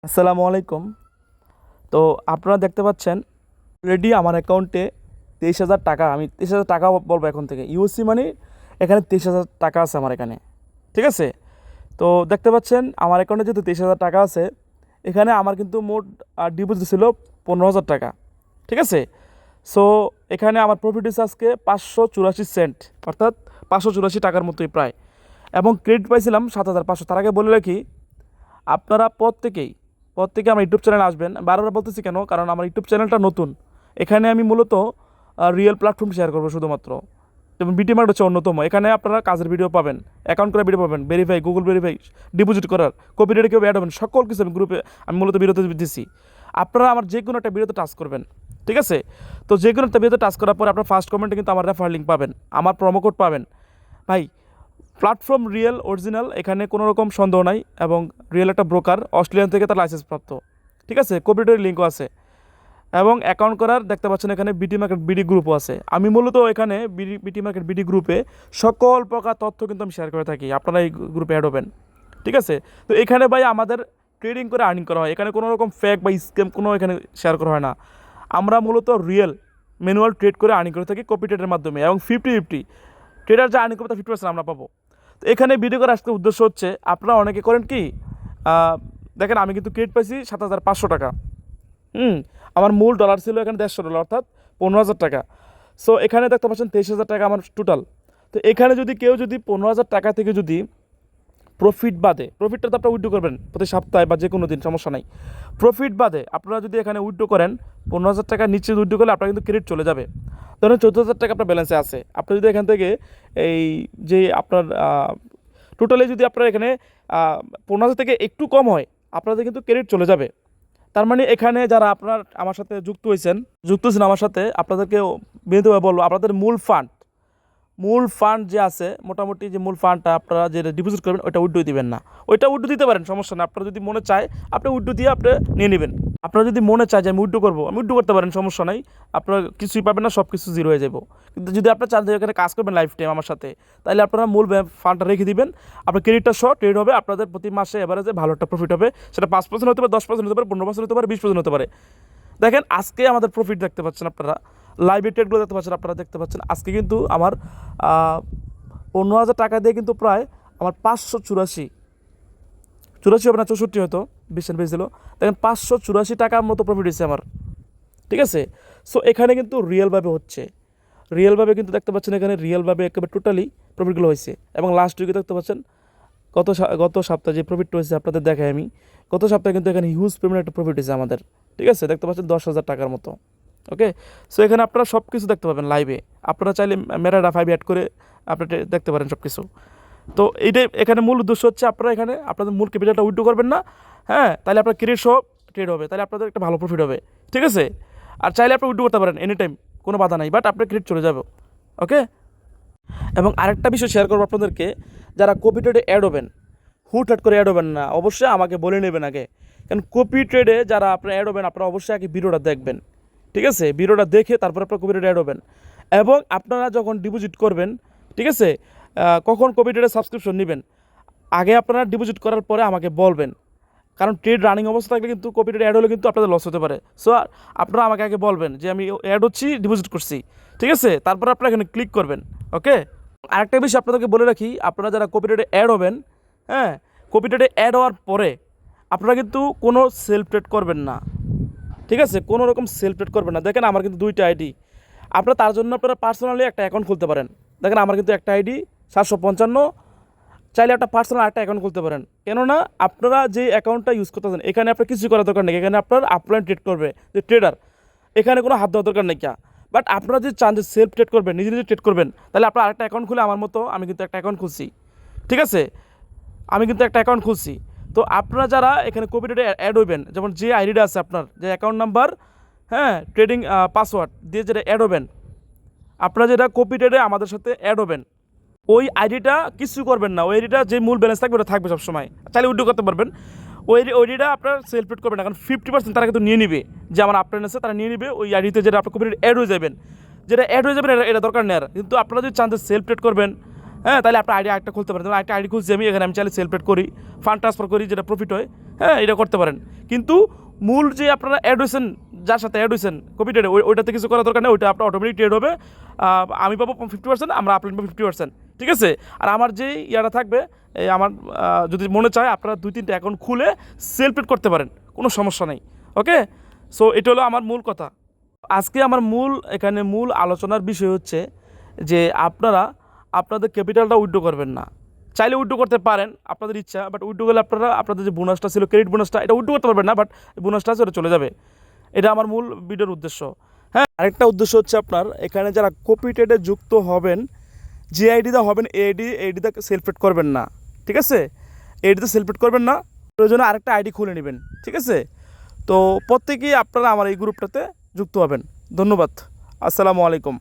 আসসালামু আলাইকুম। তো আপনারা দেখতে পাচ্ছেন অলরেডি আমার অ্যাকাউন্টে 23,000 টাকা, আমি 23,000 টাকা বলবো এখন থেকে। ইউএসসি মানে এখানে 23,000 টাকা আছে আমার এখানে, ঠিক আছে? তো দেখতে পাচ্ছেন আমার অ্যাকাউন্টে যেহেতু 23,000 টাকা আছে, এখানে আমার কিন্তু মোট ডিপোজিট ছিল 15,000 টাকা, ঠিক আছে? সো এখানে আমার প্রফিট হচ্ছে আজকে 584 সেন্ট, অর্থাৎ 584 টাকার মতোই প্রায়। এবং ক্রেডিট পাইছিলাম 7,500। তার আগে বলে রাখি, আপনারা প্রত্যেকে আমার ইউটিউব চ্যানেলে আসবেন। বারবার বলতেছি কেন, কারণ আমার ইউটিউব চ্যানেলটা নতুন। এখানে আমি মূলত রিয়েল প্ল্যাটফর্ম শেয়ার করবো শুধুমাত্র। যেমন বিটি মার্ট হচ্ছে অন্যতম। এখানে আপনারা কাজের ভিডিও পাবেন, অ্যাকাউন্ট করার ভিডিও পাবেন, ভেরিফাই, গুগল ভেরিফাই, ডিপোজিট করার, কপিরাইটে কেউ অ্যাড হবেন, সকল কিছু আমি গ্রুপে আমি মূলত বিরত দিচ্ছি। আপনারা আমার যে কোনো একটা ভিডিওতে টাচ করবেন, ঠিক আছে? তো যে কোনো একটা ভিডিওতে টাচ করার পরে আপনার ফার্স্ট কমেন্টে কিন্তু আমার রেফার লিঙ্ক পাবেন, আমার প্রোমো কোড পাবেন। ভাই, প্ল্যাটফর্ম রিয়েল অরিজিনাল, এখানে কোনো রকম সন্দেহ নাই। এবং রিয়েল একটা ব্রোকার, অস্ট্রেলিয়ান থেকে তার লাইসেন্স প্রাপ্ত, ঠিক আছে? কপিরাইটের লিঙ্কও আছে। এবং অ্যাকাউন্ট করার দেখতে পাচ্ছেন এখানে বিটি মার্কেট বিডি গ্রুপও আছে। আমি মূলত এখানে বিটি মার্কেট বিডি গ্রুপে সকল প্রকার তথ্য কিন্তু আমি শেয়ার করে থাকি। আপনারা এই গ্রুপে অ্যাড হবেন, ঠিক আছে? তো এখানে ভাই আমাদের ট্রেডিং করে আর্নিং করা হয়। এখানে কোনো রকম ফেক বা স্ক্যাম কোনো এখানে শেয়ার করা হয় না। আমরা মূলত রিয়েল ম্যানুয়াল ট্রেড করে আর্নিং করে থাকি কপি ট্রেডের মাধ্যমে। এবং 50-50 ট্রেডার যা আর্নিং করবে তার 50% আমরা পাবো। তো এখানে ভিডিও করার আজকে উদ্দেশ্য হচ্ছে, আপনারা অনেকে করেন কি, দেখেন আমি কিন্তু ক্রেডিট পাইছি 7,500 টাকা। আমার মূল ডলার ছিল এখানে $150, অর্থাৎ 15,000 টাকা। সো এখানে দেখতে পাচ্ছেন 23,000 টাকা আমার টোটাল। তো এখানে যদি কেউ যদি 15,000 টাকা থেকে যদি প্রফিট বাদে, প্রফিটটা তো আপনারা উইথড্র করবেন প্রতি সপ্তাহে বা যে কোনো দিন, সমস্যা নাই। প্রফিট বাদে আপনারা যদি এখানে উইথড্র করেন 15,000 টাকার নিচে উইথড্র করলে আপনার কিন্তু ক্রেডিট চলে যাবে। ধরেন 14,000 টাকা আপনার ব্যালেন্সে আছে, আপনি যদি এখান থেকে এই যে আপনার টোটালি যদি আপনার এখানে 15,000 থেকে একটু কম হয়, আপনাদের কিন্তু ক্রেডিট চলে যাবে। তার মানে এখানে যারা আপনার আমার সাথে যুক্ত হয়েছেন আমার সাথে, আপনাদেরকে বিনীতভাবে বলবো, আপনাদের মূল ফান্ড যে আছে, মোটামুটি যে মূল ফান্ডটা আপনারা যে ডিপোজিট করবেন ওইটা উইথড্র দিবেন না। ওইটা উইথড্র দিতে পারেন, সমস্যা নেই। আপনারা যদি মনে চায় আপনি উইথড্র দিয়ে আপনি নিয়ে নেবেন। আপনারা যদি মনে চায় যে আমি উইথড্র করবো, আমি উইথড্র করতে পারেন, সমস্যা নাই। আপনারা কিছুই পাবেন না, সব কিছু জিরো হয়ে যাবো। কিন্তু যদি আপনার চান যে এখানে কাজ করবেন লাইফ টাইম আমার সাথে, তাহলে আপনারা মূল ফান্ডটা রেখে দিবেন। আপনার ক্রেডিটটা সহ ট্রেড হবে, আপনাদের প্রতি মাসে এভারেজে ভালো একটা প্রফিট হবে। সেটা 5% হতে পারে, 10% হতে পারে, 15% হতে পারে, 20% হতে পারে। দেখেন আজকে আমাদের প্রফিট দেখতে পাচ্ছেন আপনারা, লাইভ ট্রেডগুলো দেখতে পাচ্ছেন, আপনারা দেখতে পাচ্ছেন আজকে কিন্তু আমার 15,000 টাকা দিয়ে কিন্তু প্রায় আমার 584 হবে না, 64 হয়তো 20 পেয়েছিল। দেখেন 584 টাকার মতো প্রফিট হয়েছে আমার, ঠিক আছে? সো এখানে কিন্তু রিয়েলভাবে কিন্তু দেখতে পাচ্ছেন, এখানে রিয়েলভাবে একেবারে টোটালি প্রফিটগুলো হয়েছে। এবং লাস্ট উইকে দেখতে পাচ্ছেন গত সপ্তাহে যে প্রফিটটা হয়েছে আপনাদের দেখাই আমি। গত সপ্তাহে কিন্তু এখানে হিউজ পেমেন্ট একটা প্রফিট হয়েছে আমাদের, ঠিক আছে? দেখতে পাচ্ছেন 10,000 টাকার মতো। ওকে, সো এখানে আপনারা সব কিছু দেখতে পাবেন লাইভে। আপনারা চাইলে মেরাডা 5 অ্যাড করে আপনারা দেখতে পারেন সব কিছু। তো এইটাই এখানে মূল উদ্দেশ্য হচ্ছে, আপনারা এখানে আপনাদের মূল ক্যাপিটালটা উইথড্র করবেন না, হ্যাঁ? তাহলে আপনার ক্রেডিট সহ ট্রেড হবে, তাহলে আপনাদের একটা ভালো প্রফিট হবে, ঠিক আছে? আর চাইলে আপনি উইথড্র করতে পারেন এনি টাইম, কোনো বাধা নাই, বাট আপনার ক্রেডিট চলে যাবে। ওকে, এবং আরেকটা বিষয় শেয়ার করবো আপনাদেরকে, যারা কপি ট্রেডে অ্যাড হবেন, হুটহাট করে অ্যাড হবেন না, অবশ্যই আমাকে বলে নেবেন আগে। কারণ কপি ট্রেডে যারা আপনারা অ্যাড হবেন, আপনারা অবশ্যই আগে ভিডিওটা দেখবেন, ঠিক আছে? ভিডিওটা দেখে তারপর আপনারা কপি ট্রেডে অ্যাড হবেন। এবং আপনারা যখন ডিপোজিট করবেন, ঠিক আছে, কখন কপি ট্রেডে সাবস্ক্রিপশন নেবেন, আগে আপনারা ডিপোজিট করার পরে আমাকে বলবেন। কারণ ট্রেড রানিং অবস্থা থাকলে কিন্তু কপি ট্রেড অ্যাড হলে কিন্তু আপনাদের লস হতে পারে। সো আপনারা আমাকে আগে বলবেন যে আমি অ্যাড হচ্ছি, ডিপোজিট করছি, ঠিক আছে? তারপর আপনারা এখানে ক্লিক করবেন। ওকে, আরেকটা বিষয় আপনাদেরকে বলে রাখি, আপনারা যারা কপি ট্রেডে অ্যাড হবেন, হ্যাঁ, কপি ট্রেডে অ্যাড হওয়ার পরে আপনারা কিন্তু কোনো সেলফ ট্রেড করবেন না, ঠিক আছে? কোনো রকম সেলফ ট্রেড করবেন না। দেখেন আমার কিন্তু 2টা আইডি, আপনারা তার জন্য আপনারা পার্সোনালি একটা অ্যাকাউন্ট খুলতে পারেন। দেখেন আমার কিন্তু একটা আইডি 755, চাইলে একটা পার্সোনাল একটা অ্যাকাউন্ট খুলতে পারেন। কেননা আপনারা যে অ্যাকাউন্টটা ইউজ করতেছেন, এখানে আপনার কিছু করার দরকার নেই। এখানে আপনার আপলাইন ট্রেড করবে যে ট্রেডার, এখানে কোনো হাত দেওয়ার দরকার নেই। বাট আপনারা যদি চান যে সেলফ ট্রেড করবেন, নিজে নিজে ট্রেড করবেন, তাহলে আপনার আরেকটা অ্যাকাউন্ট খুলে আমার মতো আমি কিন্তু একটা অ্যাকাউন্ট খুলছি, ঠিক আছে? আমি কিন্তু একটা অ্যাকাউন্ট খুলছি। তো আপনারা যারা এখানে কপি ট্রেডে অ্যাড হইবেন, যেমন যে আইডিটা আছে আপনার, যে অ্যাকাউন্ট নাম্বার, হ্যাঁ, ট্রেডিং পাসওয়ার্ড দিয়ে যেটা অ্যাড হবেন, আপনারা যেটা কপি ট্রেডে আমাদের সাথে অ্যাড হবেন, ওই আইডিটা কিছু করবেন না। ওই আইডিটা যে মূল ব্যালেন্স থাকবে ওটা থাকবে সবসময়, চাইলে উইথড্র করতে পারবেন। ওই আইডিটা আপনার সেলফ ট্রেড করবেন না, কারণ 50% তারা কিন্তু নিয়ে নিবে, যে আমার আপলাইন আছে তারা নিয়ে নিবে ওই আইডিতে, যেটা আপনার কপি ট্রেড অ্যাড হয়ে যাবেন, যেটা অ্যাড হয়ে যাবেন এটা দরকার নেই আর। কিন্তু আপনারা যদি চান যে সেলফ ট্রেড করবেন, হ্যাঁ, তাহলে আপনার আইডি একটা খুলতে পারেন। একটা আইডি খুলছি এখানে আমি চাইলে সেলফেড করি, ফান্ড ট্রান্সফার করি, যেটা প্রফিট হয়, হ্যাঁ, এটা করতে পারেন। কিন্তু মূল যে আপনারা অ্যাড হয়েছেন, যার সাথে অ্যাড হয়েছেন কপি ট্রেডে, ওইটাতে কিছু করার দরকার নেই, ওইটা আপনার অটোমেটিক ট্রেড হবে। আমি পাবো 50%, আমরা আপনি পাবো 50%, ঠিক আছে। আর আমার যে ইয়াটা থাকবে, এই আমার যদি মনে চায় আপনারা 2-3টা অ্যাকাউন্ট খুলে সেলফেড করতে পারেন, কোনো সমস্যা নেই। ওকে, সো এটা হলো আমার মূল কথা। আজকে আমার এখানে মূল আলোচনার বিষয় হচ্ছে যে আপনারা আপনাদের ক্যাপিটালটা উইথড্র করবেন না। চাইলে উইথড্র করতে পারেন, আপনাদের ইচ্ছা, বাট উইথড্র করলে আপনারা আপনাদের যে বোনাসটা ছিল, ক্রেডিট বোনাসটা, এটা উইথড্র করতে পারবেন না, বাট বোনাসটা আছে ওটা চলে যাবে। এটা আমার মূল ভিডিওর উদ্দেশ্য। হ্যাঁ, আরেকটা উদ্দেশ্য হচ্ছে আপনার এখানে যারা কপি ট্রেডে যুক্ত হবেন, যে আইডিতে হবেন এইডিতে সেলফেড করবেন না, ঠিক আছে। এইডিতে সেলফেড করবেন না, প্রয়োজনে আরেকটা আইডি খুলে নেবেন, ঠিক আছে। তো প্রত্যেকেই আপনারা আমার এই গ্রুপটাতে যুক্ত হবেন। ধন্যবাদ। আসসালামু আলাইকুম।